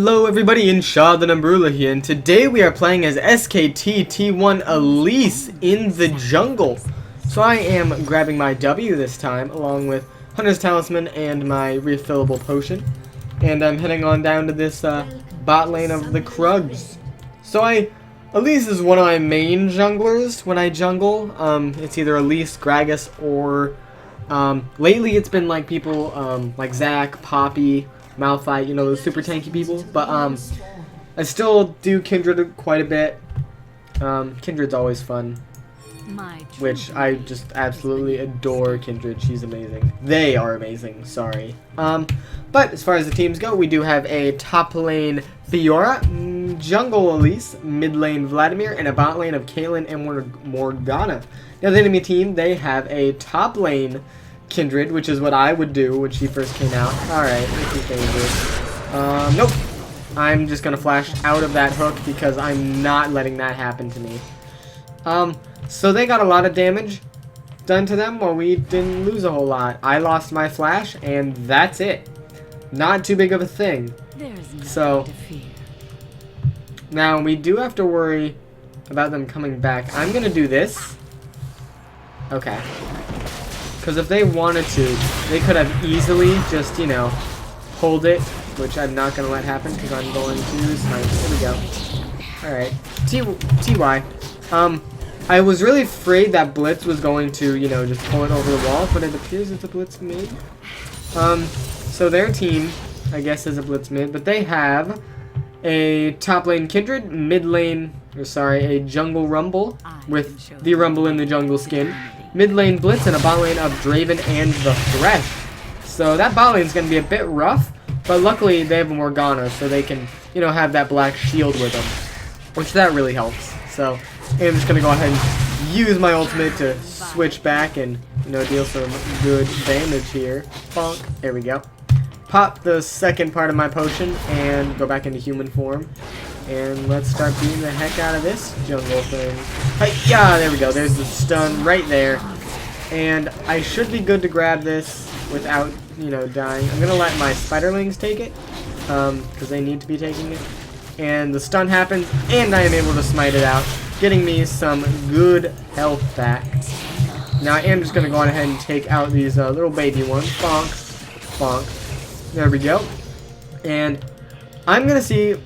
Hello everybody, Enshaedn and Embrula here, and today we are playing as SKT T1 Elise in the jungle. So I am grabbing my W this time, along with Hunter's Talisman and my refillable potion. And I'm heading on down to this bot lane of the Krugs. So Elise is one of my main junglers when I jungle. It's either Elise, Gragas, or lately it's been like people like Zac, Poppy, Malphite, you know, those super tanky people. But I still do Kindred quite a bit. Kindred's always fun, which I just absolutely adore. Kindred, she's amazing. They are amazing, sorry. But as far as the teams go, we do have a top lane Fiora, jungle Elise, mid lane Vladimir, and a bot lane of Caitlyn and Morgana. Now the enemy team, they have a top lane Kindred, which is what I would do when she first came out. Alright, this is dangerous. Nope. I'm just gonna flash out of that hook because I'm not letting that happen to me. So they got a lot of damage done to them while we didn't lose a whole lot. I lost my flash and that's it. Not too big of a thing. So now we do have to worry about them coming back. I'm gonna do this. Okay. Because if they wanted to, they could have easily just, you know, hold it, which I'm not going to let happen because I'm going to snipe. There we go. Alright. TY. I was really afraid that Blitz was going to, you know, just pull it over the wall, but it appears it's a Blitz mid. So their team, I guess, is a Blitz mid, but they have a top lane Kindred, mid lane, or sorry, a jungle Rumble with the Rumble in the jungle skin. Mid lane Blitz and a bot lane of Draven and the Thresh. So that bot lane is going to be a bit rough, but luckily they have a Morgana, so they can, you know, have that black shield with them, which that really helps. So I'm just going to go ahead and use my ultimate to switch back and, you know, deal some good damage here. Bonk. There we go. Pop the second part of my potion and go back into human form. And let's start beating the heck out of this jungle thing. Hi-ya! There we go. There's the stun right there. And I should be good to grab this without, you know, dying. I'm going to let my spiderlings take it, because they need to be taking it. And the stun happens, and I am able to smite it out, getting me some good health back. Now I am just going to go on ahead and take out these little baby ones. Bonk. Bonk. There we go. And I'm going to see...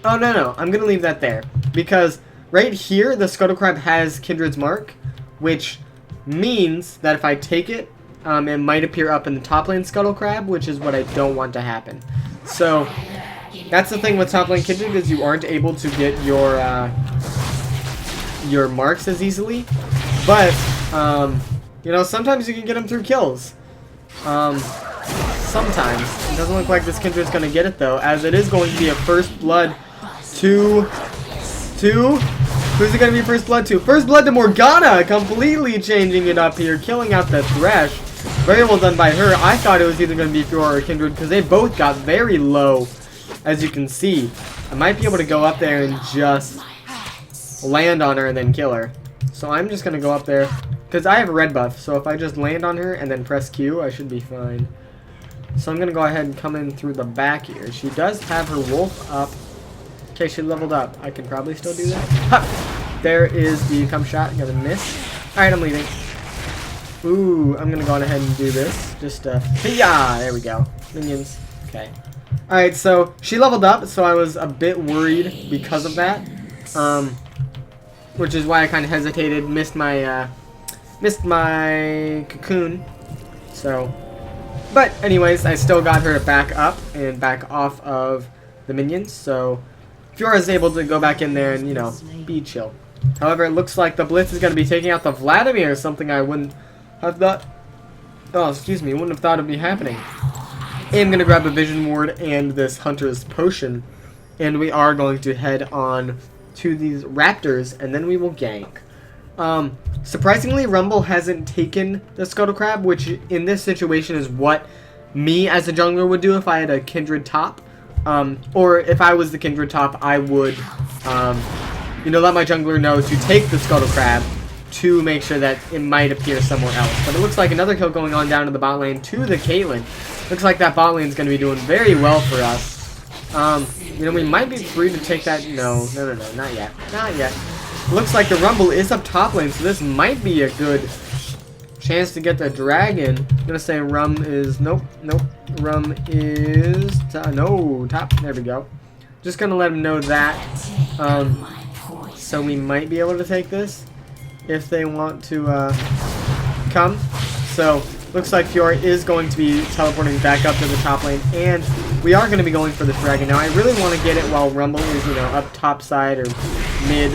Oh, no. I'm going to leave that there. Because right here, the Scuttle Crab has Kindred's Mark, which means that if I take it, it might appear up in the top lane Scuttle Crab, which is what I don't want to happen. So, that's the thing with top lane Kindred, is you aren't able to get your marks as easily. But, you know, sometimes you can get them through kills. Sometimes. It doesn't look like this Kindred's going to get it, though, as it is going to be a first blood to... Who's it going to be first blood to? First blood to Morgana! Completely changing it up here, killing out the Thresh. Very well done by her. I thought it was either going to be Fiora or Kindred, because they both got very low, as you can see. I might be able to go up there and just land on her and then kill her. So I'm just going to go up there, because I have a red buff, so if I just land on her and then press Q, I should be fine. So I'm going to go ahead and come in through the back here. She does have her wolf up. Okay, she leveled up. I can probably still do that. Ha! There is the come shot. Gonna miss. Alright, I'm leaving. Ooh, I'm going to go on ahead and do this. Just, yeah, there we go. Minions. Okay. Alright, so she leveled up, so I was a bit worried because of that. Which is why I kind of hesitated. Missed my cocoon. So... But anyways, I still got her to back up and back off of the minions, so Fiora is able to go back in there and, you know, be chill. However, it looks like the Blitz is going to be taking out the Vladimir, something I wouldn't have thought... Oh, excuse me, wouldn't have thought would be happening. I'm going to grab a Vision Ward and this Hunter's Potion, and we are going to head on to these Raptors, and then we will gank. Surprisingly, Rumble hasn't taken the Scuttle Crab, which in this situation is what me as a jungler would do if I had a Kindred top. Or if I was the Kindred top, I would, you know, let my jungler know to take the Scuttle Crab to make sure that it might appear somewhere else. But it looks like another kill going on down to the bot lane to the Caitlyn. Looks like that bot lane is going to be doing very well for us. You know, we might be free to take that. No, not yet. Not yet. Looks like the Rumble is up top lane, so this might be a good chance to get the dragon. I'm gonna say Rum is nope. Rum is no top. There we go. Just gonna let him know that. So we might be able to take this if they want to come. So looks like Fiora is going to be teleporting back up to the top lane, and we are going to be going for this dragon. Now I really want to get it while Rumble is, you know, up top side or mid.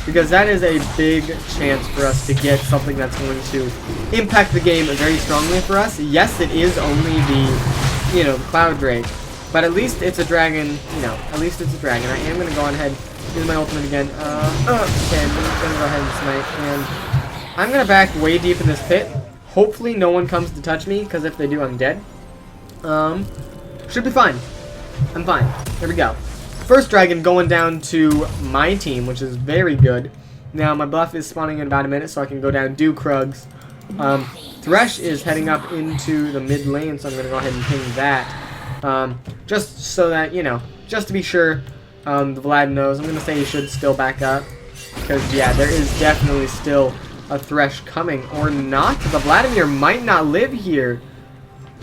Because that is a big chance for us to get something that's going to impact the game very strongly for us. Yes, it is only the, you know, Cloud Drake, but at least it's a dragon, you know, at least it's a dragon. I am going to go on ahead, use my ultimate again. Okay, I'm going to go ahead and smite, and I'm going to back way deep in this pit. Hopefully no one comes to touch me, because if they do, I'm dead. Should be fine. I'm fine. Here we go. First dragon going down to my team, which is very good. Now my buff is spawning in about a minute, so I can go down do Krugs. Thresh is heading up into the mid lane, so I'm going to go ahead and ping that. Just so that, you know, just to be sure the Vlad knows. I'm going to say he should still back up. Because, yeah, there is definitely still a Thresh coming. Or not. The Vladimir might not live here.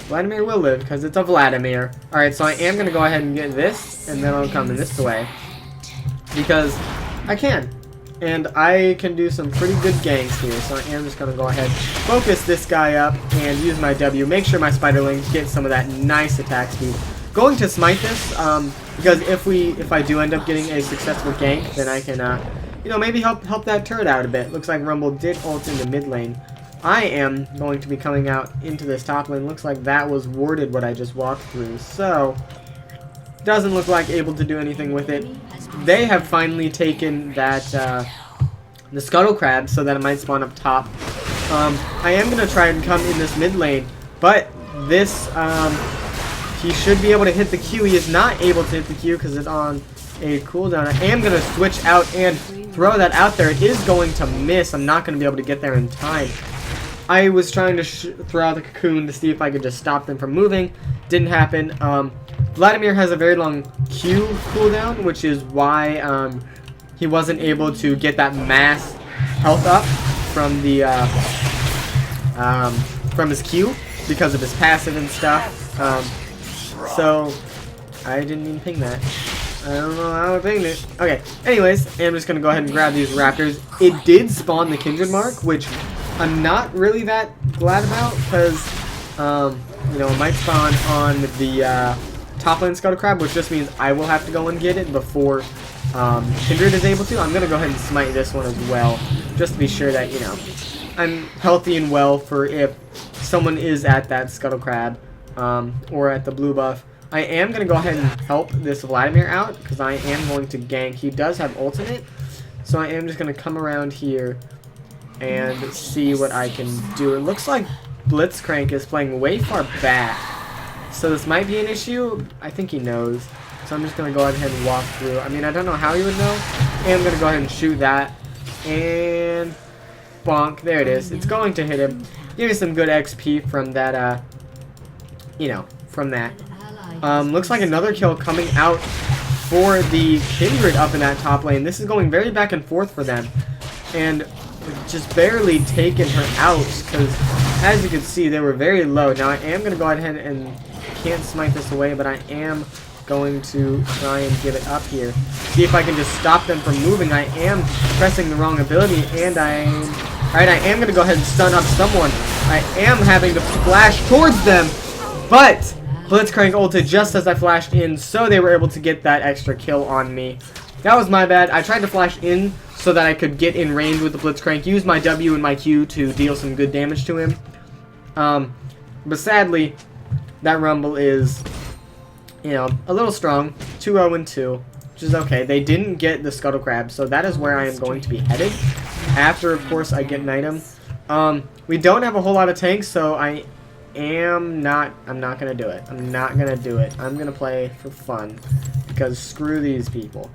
Vladimir will live, because it's a Vladimir. Alright, so I am going to go ahead and get this, and then I'll come in this way. Because I can. And I can do some pretty good ganks here, so I am just going to go ahead, focus this guy up, and use my W. Make sure my Spiderlings get some of that nice attack speed. Going to smite this, because if I do end up getting a successful gank, then I can, you know, maybe help that turret out a bit. Looks like Rumble did ult in the mid lane. I am going to be coming out into this top lane. Looks like that was warded what I just walked through. So, doesn't look like able to do anything with it. They have finally taken that, the Scuttle Crab so that it might spawn up top. I am going to try and come in this mid lane, but this, he should be able to hit the Q. He is not able to hit the Q because it's on a cooldown. I am going to switch out and throw that out there. It is going to miss. I'm not going to be able to get there in time. I was trying to throw out the cocoon to see if I could just stop them from moving. Didn't happen. Vladimir has a very long Q cooldown, which is why he wasn't able to get that mass health up from the from his Q because of his passive and stuff. So I didn't even ping that. I don't know how I pinged it. Okay. Anyways, I'm just gonna go ahead and grab these raptors. It did spawn the Kindred Mark, which I'm not really that glad about because, you know, it might spawn on the top lane Scuttle Crab, which just means I will have to go and get it before Kindred is able to. I'm going to go ahead and smite this one as well, just to be sure that, you know, I'm healthy and well for if someone is at that Scuttle Crab or at the blue buff. I am going to go ahead and help this Vladimir out because I am going to gank. He does have ultimate, so I am just going to come around here and see what I can do. It looks like Blitzcrank is playing way far back, so this might be an issue. I think he knows, so I'm just going to go ahead and walk through. I mean, I don't know how he would know. And I'm going to go ahead and shoot that, and bonk, there it is. It's going to hit him. Give me some good XP from that, you know, from that. Looks like another kill coming out for the Kindred up in that top lane. This is going very back and forth for them, and just barely taken her out because, as you can see, they were very low. Now I am going to go ahead and can't smite this away, but I am going to try and give it up here. See if I can just stop them from moving. I am pressing the wrong ability, and I am going to go ahead and stun up someone. I am having to flash towards them, but Blitzcrank ulted just as I flashed in, so they were able to get that extra kill on me. That was my bad. I tried to flash in so that I could get in range with the Blitzcrank, use my W and my Q to deal some good damage to him. But sadly, that Rumble is, you know, a little strong. 2-0-2, which is okay. They didn't get the Scuttle Crab, so that is where I am going to be headed. After, of course, I get an item. We don't have a whole lot of tanks, so I'm not gonna do it. I'm not gonna do it. I'm gonna play for fun, because screw these people.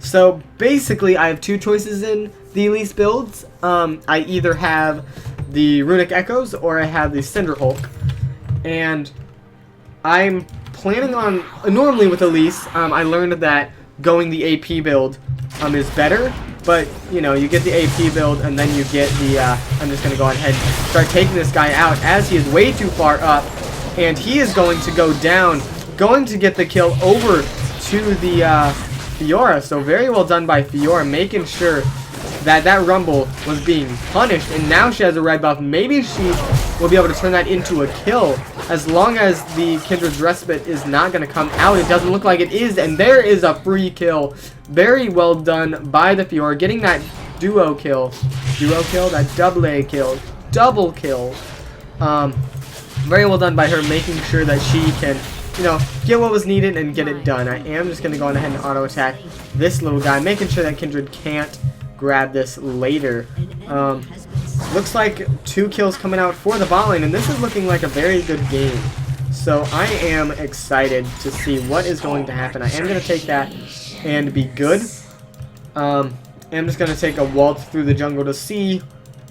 So basically, I have two choices in the Elise builds. I either have the Runic Echoes or I have the Cinder Hulk, and I'm planning on, normally with Elise, I learned that going the AP build is better. But, you know, you get the AP build and then you get the, I'm just going to go ahead and start taking this guy out as he is way too far up. And he is going to go down, going to get the kill over to the Fiora. So very well done by Fiora, making sure that that Rumble was being punished. And now she has a red buff. Maybe she will be able to turn that into a kill. As long as the Kindred's Respite is not going to come out. It doesn't look like it is. And there is a free kill. Very well done by the Fiora. Getting that duo kill. Duo kill? That double kill. Double kill. Very well done by her, making sure that she can, you know, get what was needed and get it done. I am just going to go ahead and auto attack this little guy, making sure that Kindred can't grab this later. Looks like 2 kills coming out for the bot lane, and this is looking like a very good game. So I am excited to see what is going to happen. I am going to take that and be good. I'm just going to take a waltz through the jungle to see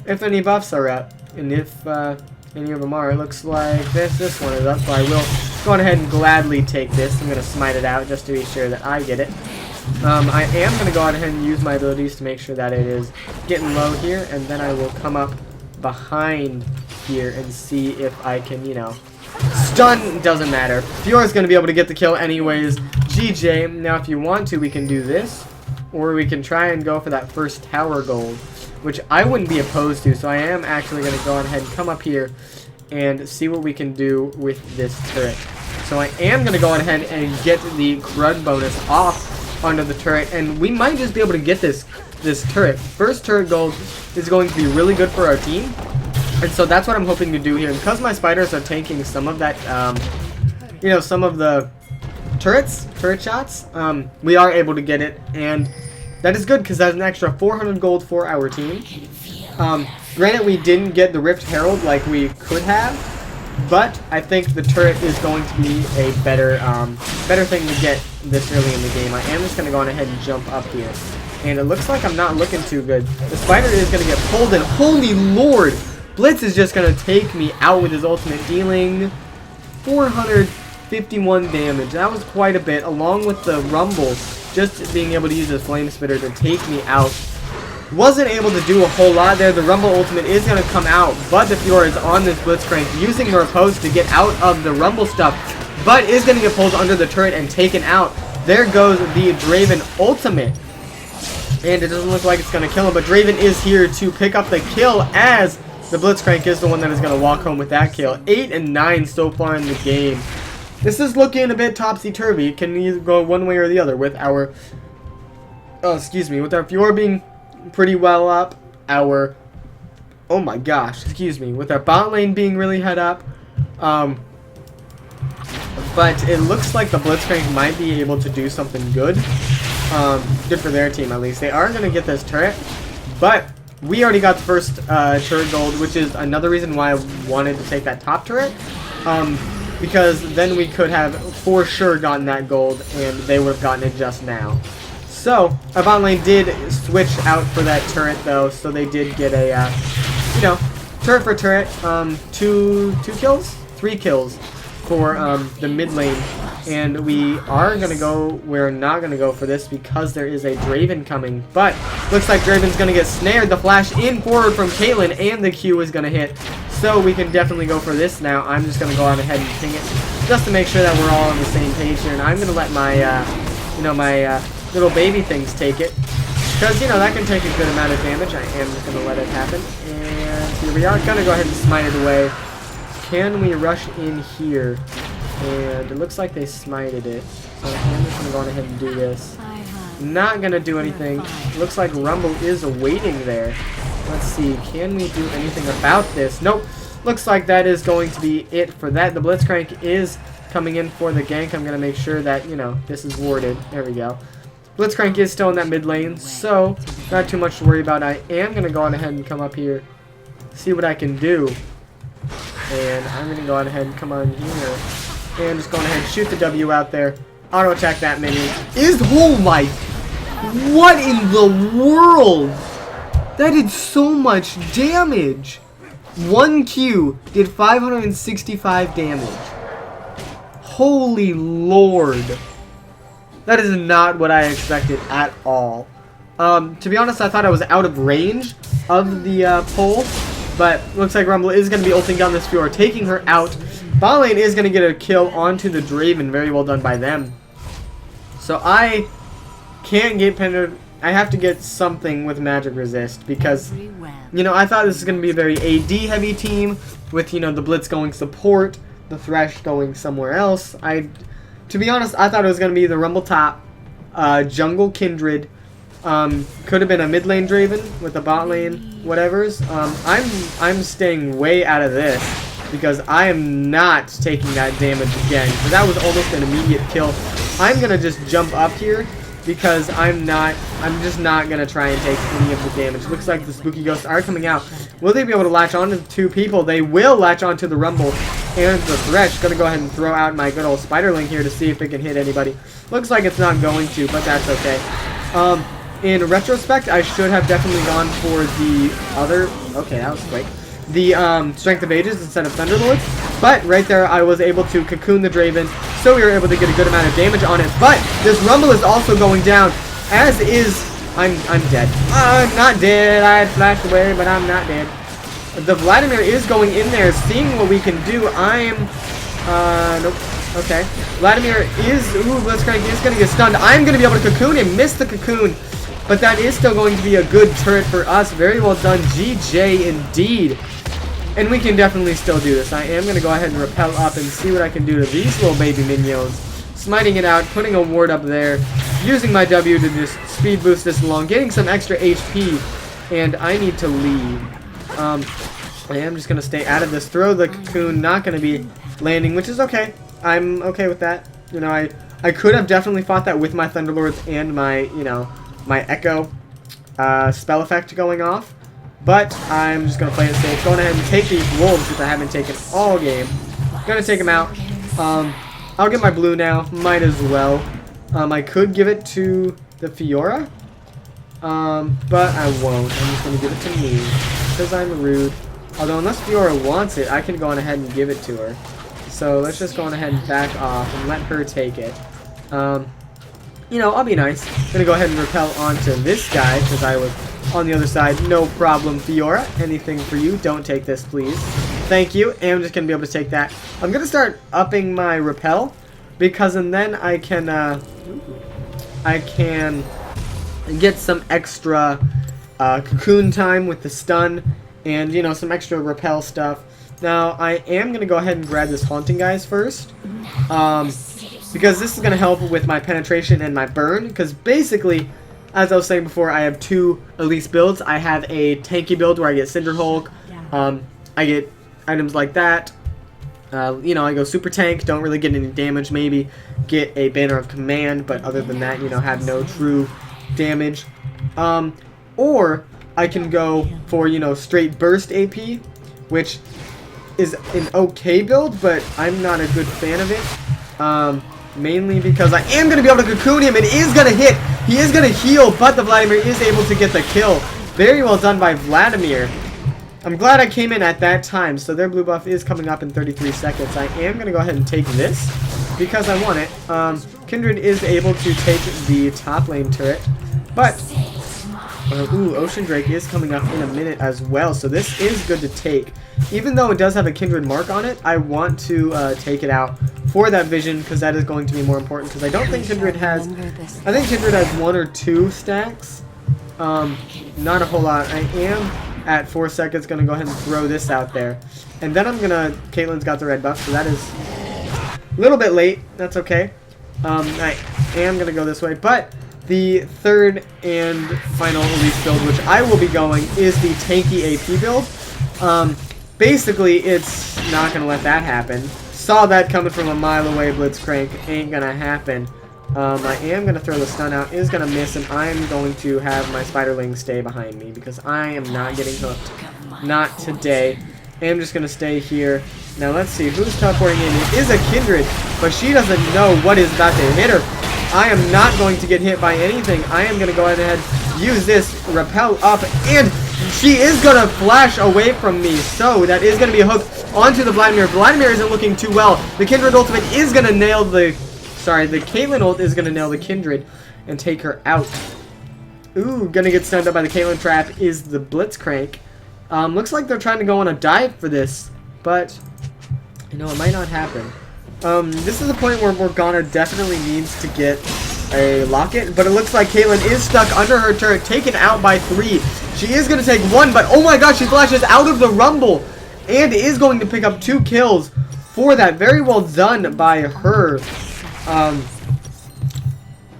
if any buffs are up, and if any of them are. It looks like this one is up, so I will go on ahead and gladly take this. I'm going to smite it out just to be sure that I get it. I am going to go ahead and use my abilities to make sure that it is getting low here, and then I will come up behind here and see if I can, you know, stun. Doesn't matter. Fiora's going to be able to get the kill anyways. GJ. Now if you want to, we can do this, or we can try and go for that first tower gold, which I wouldn't be opposed to. So I am actually going to go ahead and come up here and see what we can do with this turret. So I am going to go ahead and get the crud bonus off onto the turret, and we might just be able to get this turret. First turret gold is going to be really good for our team, and so that's what I'm hoping to do here. And because my spiders are tanking some of that, you know, some of the turret shots, we are able to get it, and that is good because that's an extra 400 gold for our team. Granted, we didn't get the Rift Herald like we could have, but I think the turret is going to be a better thing to get this early in the game. I am just going to go on ahead and jump up here. And it looks like I'm not looking too good. The spider is going to get pulled in. Holy Lord! Blitz is just going to take me out with his ultimate, dealing 451 damage. That was quite a bit, along with the Rumble just being able to use his Flame Spitter to take me out. Wasn't able to do a whole lot there. The Rumble ultimate is going to come out, but the Fiora is on this Blitzcrank, using her post to get out of the Rumble stuff, but is going to get pulled under the turret and taken out. There goes the Draven ultimate, and it doesn't look like it's going to kill him, but Draven is here to pick up the kill, as the Blitzcrank is the one that is going to walk home with that kill. 8 and 9 so far in the game. This is looking a bit topsy-turvy. It can either go one way or the other with our, with our Fiora being pretty well up, our, oh my gosh, with our bot lane being really head up, but it looks like the Blitzcrank might be able to do something good, good for their team at least. They are going to get this turret, but we already got the first turret gold, which is another reason why I wanted to take that top turret, because then we could have for sure gotten that gold, and they would have gotten it just now. So, our bot lane did switch out for that turret, though, so they did get a, you know, turret for turret, 3 kills for the mid lane, and we are going to go, we're not going to go for this because there is a Draven coming, but looks like Draven's going to get snared. The flash in forward from Caitlyn, and the Q is going to hit, so we can definitely go for this now. I'm just going to go on ahead and ping it, just to make sure that we're all on the same page here, and I'm going to let my, you know, my, little baby things take it, because, you know, that can take a good amount of damage. I am just going to let it happen, and here we are. Going to go ahead and smite it away. Can we rush in here? And it looks like they smited it, so I'm just going to go on ahead and do this. Not going to do anything. Looks like Rumble is waiting there. Let's see, can we do anything about this? Nope. Looks like that is going to be it for that. The Blitzcrank is coming in for the gank. I'm going to make sure that, you know, this is warded. There we go. Blitzcrank is still in that mid lane, so not too much to worry about. I am going to go on ahead and come up here, see what I can do. And I'm going to go on ahead and come on here, and just go on ahead and shoot the W out there. Auto attack that minion. Oh my, what in the world? That did so much damage. 1 Q did 565 damage. Holy Lord. That is not what I expected at all. To be honest, I thought I was out of range of the pole, but looks like Rumble is going to be ulting down this Fiora, taking her out. Bot lane is going to get a kill onto the Draven. Very well done by them. So I can't get penetrated. I have to get something with magic resist because, you know, I thought this was going to be a very AD heavy team with, you know, the Blitz going support, the Thresh going somewhere else. To be honest, I thought it was going to be the Rumble top, jungle Kindred, could have been a mid lane Draven with a bot lane whatevers. I'm staying way out of this because I am not taking that damage again, because that was almost an immediate kill. I'm going to just jump up here because I'm just not going to try and take any of the damage. Looks like the spooky ghosts are coming out. Will they be able to latch on to the two people? They will latch on to the Rumble and the Thresh. Going to go ahead and throw out my good old Spiderling here to see if it can hit anybody. Looks like it's not going to, but that's okay. In retrospect, I should have definitely gone for the other... Okay, that was quick. The Strength of Ages instead of Thunderlords. But right there, I was able to cocoon the Draven, so we were able to get a good amount of damage on it. But this Rumble is also going down, as is... I'm dead. I'm not dead. I had flashed away, but I'm not dead. The Vladimir is going in there, seeing what we can do. Nope. Okay. Vladimir is... Ooh, Blitzcrank is going to get stunned. I'm going to be able to cocoon him. Miss the cocoon. But that is still going to be a good turret for us. Very well done. GJ indeed. And we can definitely still do this. I am going to go ahead and repel up and see what I can do to these little baby minions. Smiting it out, putting a ward up there, using my W to just speed boost this along, getting some extra HP. And I need to leave. I am just going to stay out of this. Throw the cocoon, not going to be landing, which is okay. I'm okay with that. You know, I could have definitely fought that with my Thunderlords and my, you know, my Echo spell effect going off. But I'm just going to play it safe. Going ahead and take these wolves, which I haven't taken all game. Going to take them out. I'll get my blue now. Might as well. I could give it to the Fiora. But I won't. I'm just going to give it to me. Because I'm rude. Although unless Fiora wants it, I can go on ahead and give it to her. So let's just go on ahead and back off and let her take it. You know, I'll be nice. Gonna go ahead and repel onto this guy because I was on the other side. No problem, Fiora. Anything for you. Don't take this, please. Thank you. And I'm just gonna be able to take that. I'm gonna start upping my repel because and then I can get some extra cocoon time with the stun and, you know, some extra repel stuff. Now, I am gonna go ahead and grab this Haunting guys first. Because this is going to help with my penetration and my burn. Because basically, as I was saying before, I have two Elise builds. I have a tanky build where I get Cinder Hulk. I get items like that. You know, I go super tank, don't really get any damage. Maybe get a Banner of Command, but other than that, you know, have no true damage. Or I can go for, you know, straight burst AP, which is an okay build, but I'm not a good fan of it. Mainly because I am going to be able to cocoon him. It is going to hit. He is going to heal, but the Vladimir is able to get the kill. Very well done by Vladimir. I'm glad I came in at that time. So their blue buff is coming up in 33 seconds. I am going to go ahead and take this because I want it. Kindred is able to take the top lane turret. But, ooh, Ocean Drake is coming up in a minute as well. So this is good to take. Even though it does have a Kindred mark on it, I want to take it out for that vision because that is going to be more important because I don't think Kindred has... I think Kindred has 1 or 2 stacks. Not a whole lot. I am at 4 seconds going to go ahead and throw this out there. And then I'm going to... Caitlyn's got the red buff, so that is a little bit late. That's okay. I am going to go this way, but... The third and final Elise build, which I will be going, is the tanky AP build. Basically, it's not going to let that happen. Saw that coming from a mile away, Blitzcrank. Ain't going to happen. I am going to throw the stun out. Is going to miss, and I'm going to have my Spiderling stay behind me because I am not getting hooked. Not today. I'm just going to stay here. Now, let's see. Who's teleporting in? It is a Kindred, but she doesn't know what is about to hit her. I am not going to get hit by anything. I am going to go ahead and use this, repel up, and she is going to flash away from me. So that is going to be a hook onto the Vladimir. Vladimir isn't looking too well. The Kindred ultimate is going to nail the... Sorry, the Caitlyn ult is going to nail the Kindred and take her out. Ooh, going to get stunned up by the Caitlyn trap is the Blitzcrank. Looks like they're trying to go on a dive for this, but, you know, it might not happen. This is a point where Morgana definitely needs to get a locket, but it looks like Caitlyn is stuck under her turret, taken out by 3. She is going to take 1, but oh my gosh, she flashes out of the Rumble and is going to pick up 2 kills for that. Very well done by her.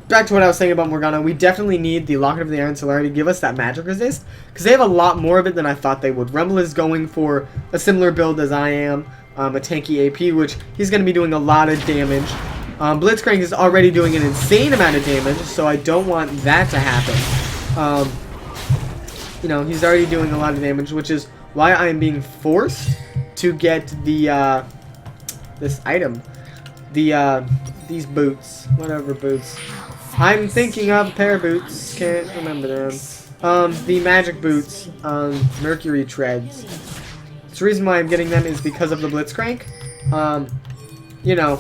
Back to what I was saying about Morgana, we definitely need the Locket of the Iron Solar to give us that magic resist, because they have a lot more of it than I thought they would. Rumble is going for a similar build as I am, a tanky AP, which he's going to be doing a lot of damage. Blitzcrank is already doing an insane amount of damage, so I don't want that to happen. You know, he's already doing a lot of damage, which is why I am being forced to get the, this item. These boots. Whatever boots. I'm thinking of a pair of boots. Can't remember them. The magic boots. Mercury treads. The reason why I'm getting them is because of the Blitzcrank. You know,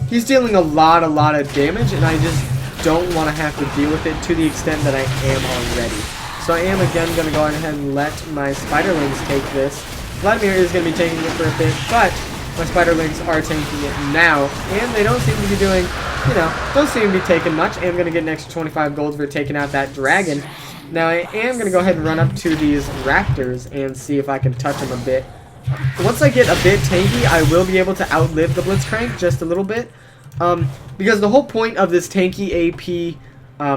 he's dealing a lot of damage, and I just don't want to have to deal with it to the extent that I am already. So I am again going to go ahead and let my Spiderlings take this. Vladimir is going to be taking it for a bit, but my Spiderlings are tanking it now, and they don't seem to be doing, you know, don't seem to be taking much. I'm going to get an extra 25 gold for taking out that dragon. Now I am going to go ahead and run up to these raptors and see if I can touch them a bit. Once I get a bit tanky, I will be able to outlive the Blitzcrank just a little bit. Because the whole point of this tanky AP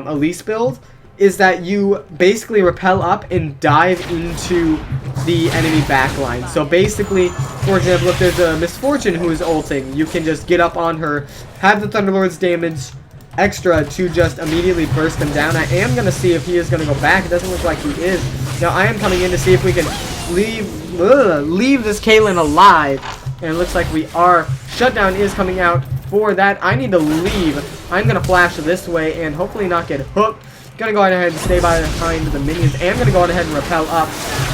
Elise build is that you basically rappel up and dive into the enemy backline. So basically, for example, if there's a Misfortune who is ulting, you can just get up on her, have the Thunderlord's damage extra to just immediately burst them down. I am going to see if he is going to go back. It doesn't look like he is. Now I am coming in to see if we can leave this Caitlyn alive. And it looks like we are. Shutdown is coming out for that. I need to leave. I'm going to flash this way and hopefully not get hooked. Gonna go ahead and stay behind the minions. And I'm gonna go ahead and rappel up.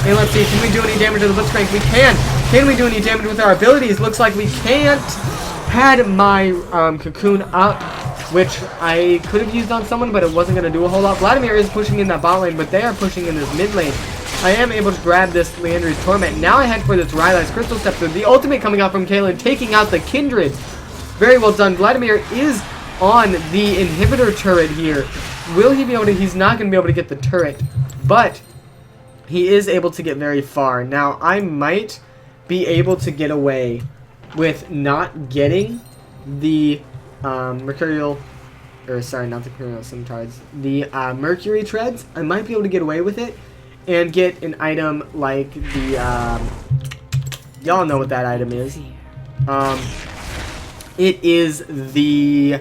And let's see, can we do any damage to the Blitzcrank? We can. Can we do any damage with our abilities? Looks like we can't. Had my cocoon up, which I could have used on someone, but it wasn't gonna do a whole lot. Vladimir is pushing in that bot lane, but they are pushing in this mid lane. I am able to grab this Leandry's Torment. Now I head for this Rylai's Crystal Scepter. The ultimate coming out from Caitlyn, taking out the Kindred. Very well done. Vladimir is on the inhibitor turret here. Will he be able to? He's not going to be able to get the turret, but he is able to get very far. Now, I might be able to get away with not getting the Mercurial, or sorry, not the Mercurial Scimitars, the Mercury Treads. I might be able to get away with it and get an item like the, y'all know what that item is. It is the,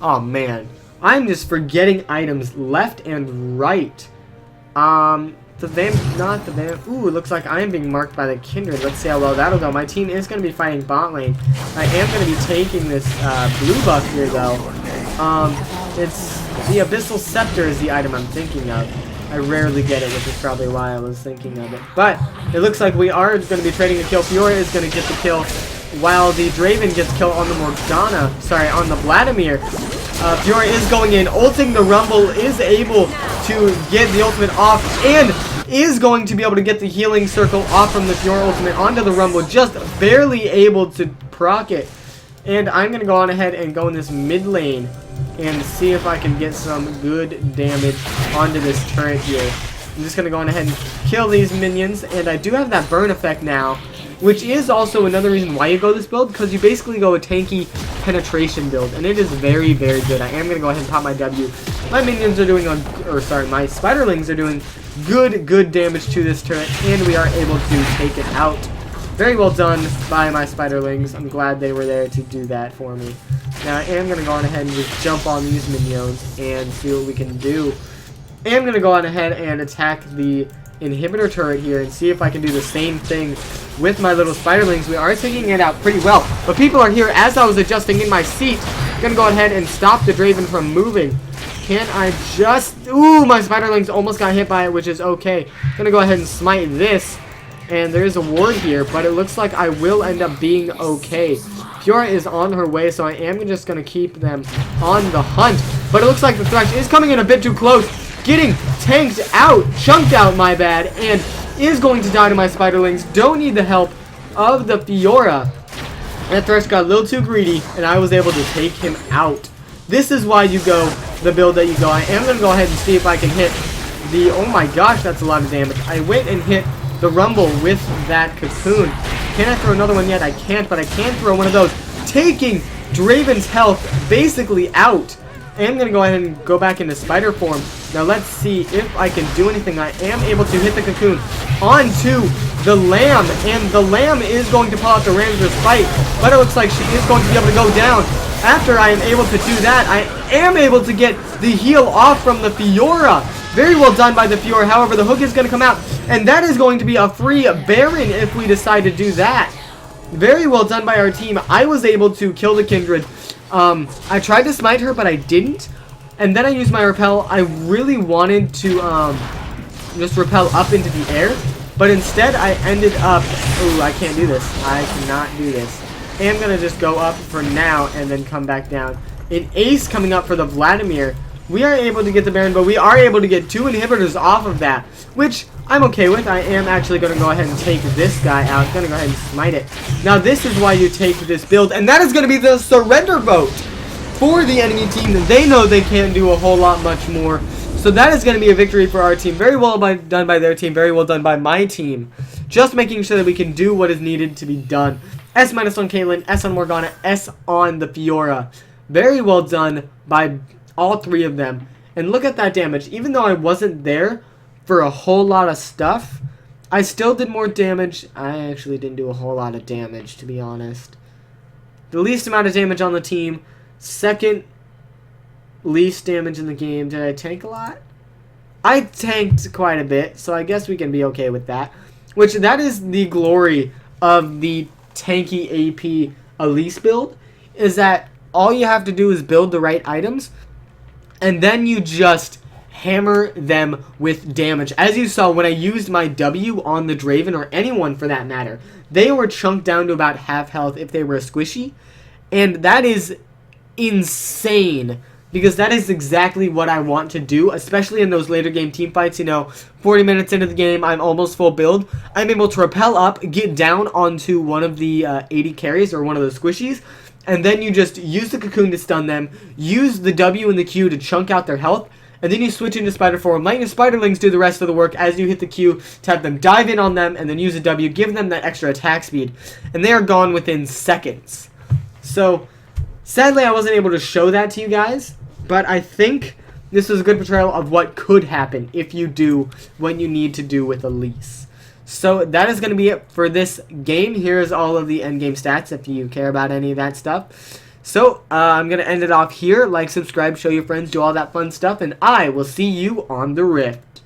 oh man. I'm just forgetting items left and right. Not the Vamp. Ooh, it looks like I am being marked by the Kindred. Let's see how well that'll go. My team is going to be fighting bot lane. I am going to be taking this blue buff here, though. It's the Abyssal Scepter is the item I'm thinking of. I rarely get it, which is probably why I was thinking of it. But it looks like we are going to be trading a kill. Fiora is going to get the kill, while the Draven gets killed on the Morgana. Sorry, on the Vladimir. Fiora is going in, ulting the Rumble, is able to get the ultimate off, and is going to be able to get the healing circle off from the Fiora ultimate onto the Rumble, just barely able to proc it. And I'm going to go on ahead and go in this mid lane and see if I can get some good damage onto this turret here. I'm just going to go on ahead and kill these minions, and I do have that burn effect now, which is also another reason why you go this build, because you basically go a tanky penetration build, and it is very, very good. I am going to go ahead and pop my W. My minions are doing my Spiderlings are doing good damage to this turret, and we are able to take it out. Very well done by my Spiderlings. I'm glad they were there to do that for me. Now I am going to go on ahead and just jump on these minions and see what we can do. I am going to go on ahead and attack the inhibitor turret here and see if I can do the same thing with my little Spiderlings. We are taking it out pretty well, but people are here as I was adjusting in my seat. I'm gonna go ahead and stop the Draven from moving. Can I just... Ooh, my Spiderlings almost got hit by it, which is okay. Gonna go ahead and smite this. And there is a ward here, but it looks like I will end up being okay. Fiora is on her way, so I am just going to keep them on the hunt. But it looks like the Thresh is coming in a bit too close. Getting tanked out, chunked out, my bad, and is going to die to my Spiderlings. Don't need the help of the Fiora. That Thresh got a little too greedy, and I was able to take him out. This is why you go the build that you go. I am going to go ahead and see if I can hit the... Oh my gosh, that's a lot of damage. I went and hit the Rumble with that Cocoon. Can I throw another one yet? I can't, but I can throw one of those. Taking Draven's health basically out. I am going to go ahead and go back into spider form. Now let's see if I can do anything. I am able to hit the Cocoon onto the Lamb, and the Lamb is going to pull out the Ram's fight, but it looks like she is going to be able to go down. After I am able to do that, I am able to get the heal off from the Fiora. Very well done by the Fiora. However, the hook is going to come out, and that is going to be a free Baron if we decide to do that. Very well done by our team. I was able to kill the Kindred. I tried to smite her, but I didn't. And then I used my repel. I really wanted to just repel up into the air, but instead I ended up... Ooh, I can't do this. I cannot do this. I am going to just go up for now and then come back down. An ace coming up for the Vladimir. We are able to get the Baron, but we are able to get 2 inhibitors off of that, which I'm okay with. I am actually going to go ahead and take this guy out. I'm going to go ahead and smite it. Now, this is why you take this build, and that is going to be the surrender vote for the enemy team. They know they can't do a whole lot much more, so that is going to be a victory for our team. Very well done by their team. Very well done by my team. Just making sure that we can do what is needed to be done. S- on Caitlyn, S on Morgana, S on the Fiora. Very well done by all 3 of them. And look at that damage. Even though I wasn't there for a whole lot of stuff, I still did more damage. I actually didn't do a whole lot of damage, to be honest. The least amount of damage on the team. Second least damage in the game. Did I tank a lot? I tanked quite a bit, so I guess we can be okay with that. Which, that is the glory of the tanky AP Elise build, is that all you have to do is build the right items, and then you just hammer them with damage. As you saw when I used my W on the Draven, or anyone for that matter, they were chunked down to about half health if they were squishy, and that is insane, because that is exactly what I want to do, especially in those later game team fights. You know, 40 minutes into the game, I'm almost full build. I'm able to rappel up, get down onto one of the 80 carries, or one of those squishies, and then you just use the Cocoon to stun them, use the W and the Q to chunk out their health, and then you switch into spider form, let your spiderlings do the rest of the work as you hit the Q to have them dive in on them, and then use a W, give them that extra attack speed, and they are gone within seconds. So, sadly I wasn't able to show that to you guys, but I think this was a good portrayal of what could happen if you do what you need to do with Elise. So that is going to be it for this game. Here's all of the endgame stats if you care about any of that stuff. So I'm going to end it off here. Like, subscribe, show your friends, do all that fun stuff, and I will see you on the Rift.